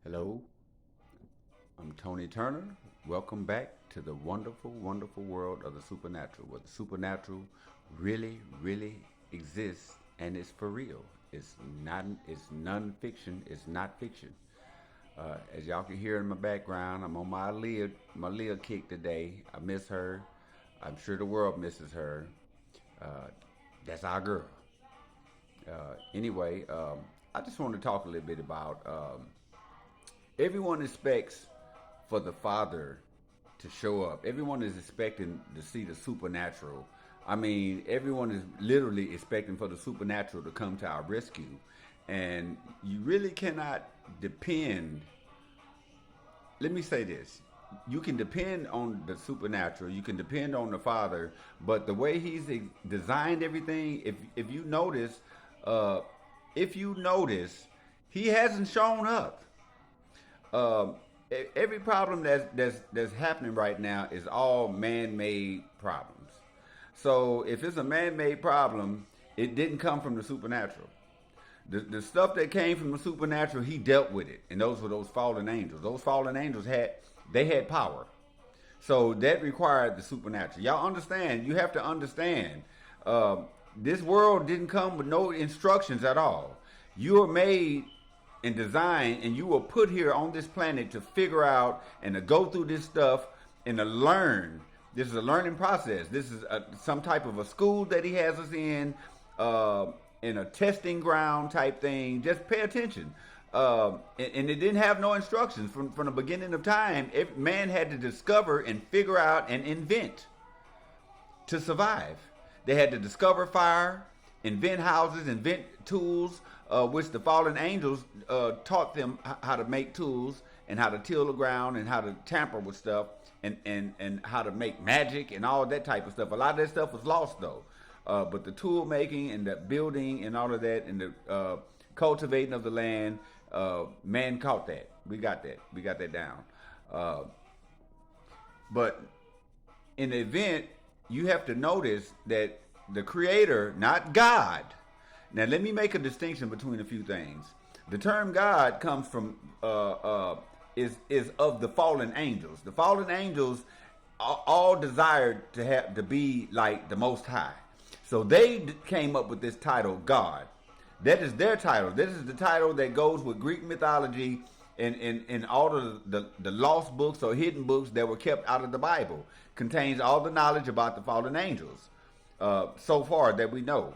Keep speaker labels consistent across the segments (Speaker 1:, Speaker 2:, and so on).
Speaker 1: Hello, I'm Tony Turner. Welcome back to the wonderful, wonderful world of the supernatural, where the supernatural really, really exists and it's for real. It's non-fiction. It's not fiction. As y'all can hear in my background, I'm on my Leah kick today. I miss her. I'm sure the world misses her. Uh, that's our girl. Anyway, I just want to talk a little bit about everyone expects for the Father to show up. Everyone is expecting to see the supernatural. I mean, everyone is literally expecting for the supernatural to come to our rescue. And you really cannot depend. Let me say this. You can depend on the supernatural, you can depend on the Father, but the way He's designed everything, if you notice, uh, if you notice, He hasn't shown up. um, every problem that's happening right now is all man-made problems. So if it's a man-made problem, it didn't come from the supernatural. The stuff that came from the supernatural, he dealt with it, and those were those fallen angels. Those fallen angels had power, so that required the supernatural. Y'all understand? You have to understand. Uh, this world didn't come with no instructions at all. You are made and designed, and you were put here on this planet to figure out and to go through this stuff and to learn. This is a learning process. This is some type of a school that he has us in a testing ground type thing. Just pay attention. And it didn't have no instructions from the beginning of time. Man had to discover and figure out and invent to survive. They had to discover fire, invent houses, invent tools, which the fallen angels taught them how to make tools and how to till the ground and how to tamper with stuff and how to make magic and all that type of stuff. A lot of that stuff was lost though. But the tool making and the building and all of that and the cultivating of the land, man caught that. We got that. We got that down. Uh, but in the event, you have to notice that the creator, not God. Now, let me make a distinction between a few things. The term God comes from is of the fallen angels. The fallen angels all desired to be like the Most High, so they came up with this title, God. That is their title. This is the title that goes with Greek mythology and all of the lost books or hidden books that were kept out of the Bible. Contains all the knowledge about the fallen angels so far that we know.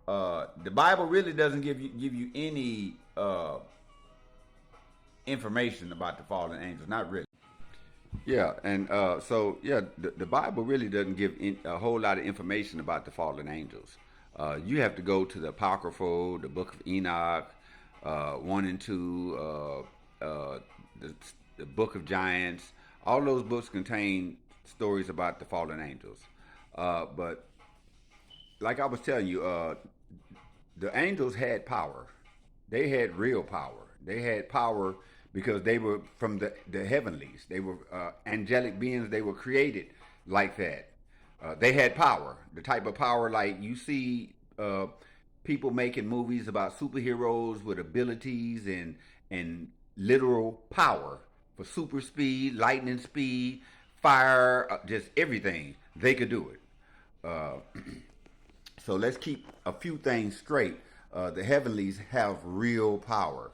Speaker 1: The Bible really doesn't give you any information about the fallen angels. Not really. Yeah, and the Bible really doesn't give a whole lot of information about the fallen angels. You have to go to the Apocryphal, the Book of Enoch, 1 and 2, the, the Book of Giants. All those books contain stories about the fallen angels. But like I was telling you, the angels had power. They had real power. They had power because they were from the heavenlies. They were angelic beings. They were created like that. They had power, the type of power like you see people making movies about superheroes with abilities and literal power for super speed, lightning speed, fire, just everything. They could do it. Uh, so let's keep a few things straight. The heavenlies have real power,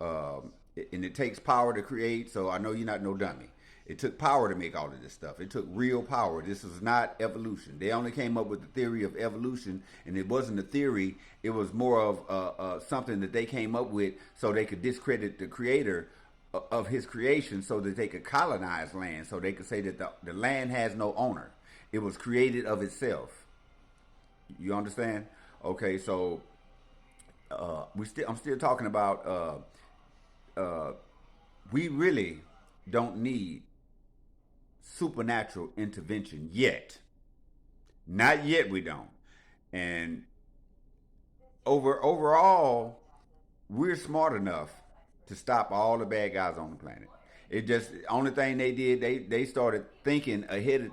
Speaker 1: and it takes power to create. So I know you're not no dummy. It took power to make all of this stuff. It took real power. This was not evolution. They only came up with the theory of evolution, and it wasn't a theory. It was more of something that they came up with so they could discredit the creator of his creation so that they could colonize land, so they could say that the land has no owner. It was created of itself. You understand? Okay, so I'm still talking about we really don't need supernatural intervention yet. Not yet, we don't. And overall, we're smart enough to stop all the bad guys on the planet. It just only thing they did, they started thinking ahead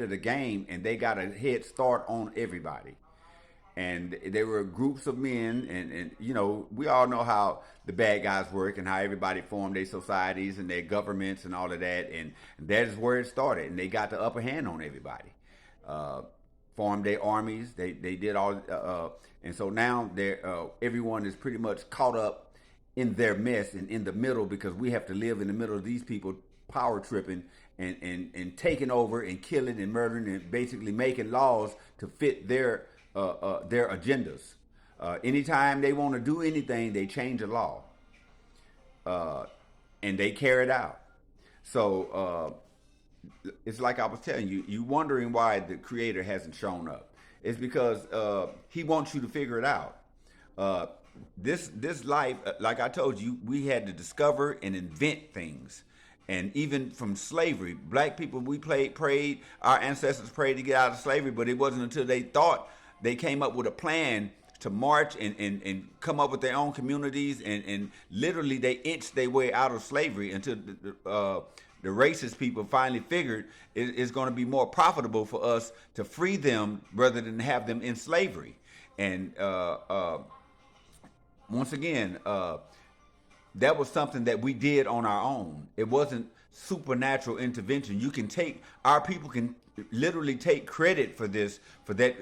Speaker 1: of the game, and they got a head start on everybody. and they were groups of men, and you know, we all know how the bad guys work and how everybody formed their societies and their governments and all of that, and that is where it started, and they got the upper hand on everybody. Uh, Formed their armies. They did all, and so now they're everyone is pretty much caught up in their mess and in the middle, because we have to live in the middle of these people power tripping and taking over and killing and murdering and basically making laws to fit their agendas. Anytime they want to do anything, they change a law, and they carry it out. So it's like I was telling you, you wondering why the creator hasn't shown up. It's because he wants you to figure it out. This life, like I told you, we had to discover and invent things. And even from slavery, black people, we prayed, our ancestors prayed to get out of slavery, but it wasn't until they thought they came up with a plan to march and come up with their own communities, and literally they inched their way out of slavery until the racist people finally figured it's going to be more profitable for us to free them rather than have them in slavery. And once again, that was something that we did on our own. It wasn't supernatural intervention. You can take, our people can literally take credit for this, for that,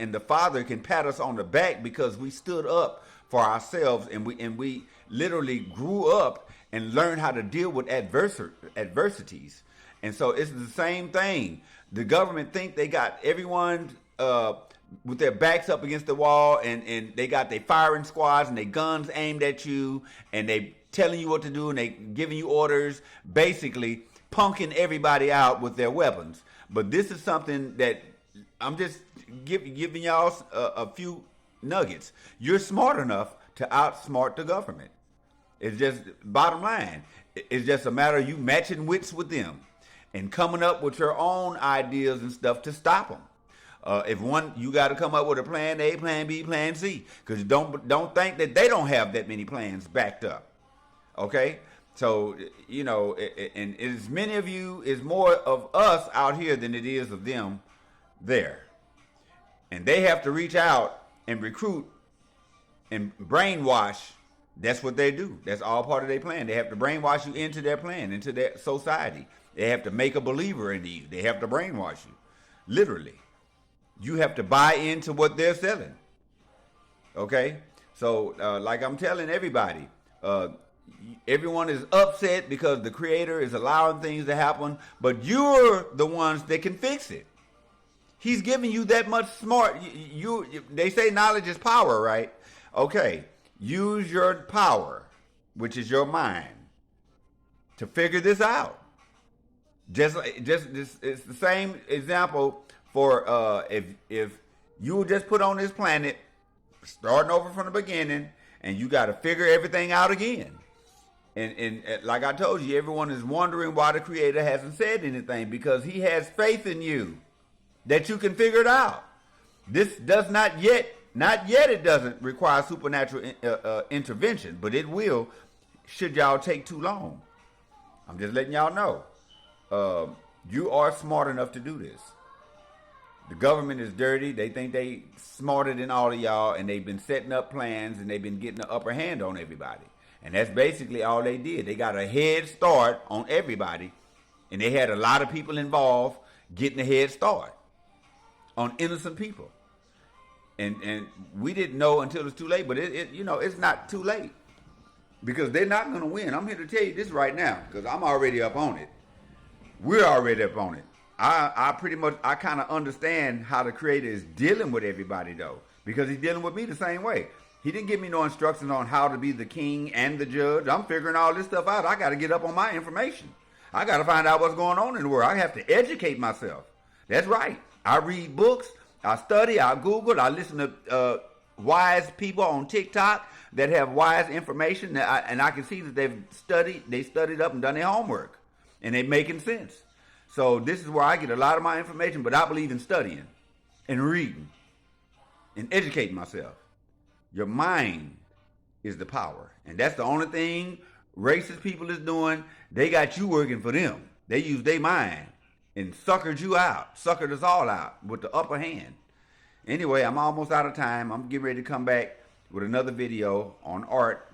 Speaker 1: and the Father can pat us on the back because we stood up for ourselves, and we literally grew up and learned how to deal with adversities. And so it's the same thing. The government think they got everyone with their backs up against the wall, and they got their firing squads and their guns aimed at you, and they telling you what to do, and they giving you orders, basically punking everybody out with their weapons. But this is something that I'm just giving y'all a few nuggets. You're smart enough to outsmart the government. It's just bottom line. It's just a matter of you matching wits with them and coming up with your own ideas and stuff to stop them. If one, you got to come up with a plan A, plan B, plan C, because don't think that they don't have that many plans backed up. Okay, so you know, and as many of you is more of us out here than it is of them there, and they have to reach out and recruit and brainwash. That's what they do. That's all part of their plan. They have to brainwash you into their plan, into their society. They have to make a believer into you. They have to brainwash you, literally. You have to buy into what they're selling. Okay? So, like I'm telling everybody, everyone is upset because the Creator is allowing things to happen, but you're the ones that can fix it. He's giving you that much smart. They say knowledge is power, right? Okay. Use your power, which is your mind, to figure this out. Just this, it's the same example for if you were just put on this planet, starting over from the beginning, and you got to figure everything out again. And like I told you, everyone is wondering why the Creator hasn't said anything, because He has faith in you that you can figure it out. This does not yet it doesn't require supernatural intervention, but it will should y'all take too long. I'm just letting y'all know. You are smart enough to do this. The government is dirty. They think they smarter than all of y'all, and they've been setting up plans, and they've been getting the upper hand on everybody. And that's basically all they did. They got a head start on everybody, and they had a lot of people involved getting a head start on innocent people. And we didn't know until it's too late, but it's not too late, because they're not going to win. I'm here to tell you this right now, because I'm already up on it. We're already up on it. I kind of understand how the Creator is dealing with everybody, though, because He's dealing with me the same way. He didn't give me no instructions on how to be the king and the judge. I'm figuring all this stuff out. I got to get up on my information. I got to find out what's going on in the world. I have to educate myself. That's right. I read books. I study. I Google. I listen to wise people on TikTok that have wise information, and I can see that they studied up and done their homework, and they're making sense. So this is where I get a lot of my information, but I believe in studying and reading and educating myself. Your mind is the power, and that's the only thing racist people is doing. They got you working for them. They use their mind and suckered us all out with the upper hand. Anyway, I'm almost out of time. I'm getting ready to come back with another video on art.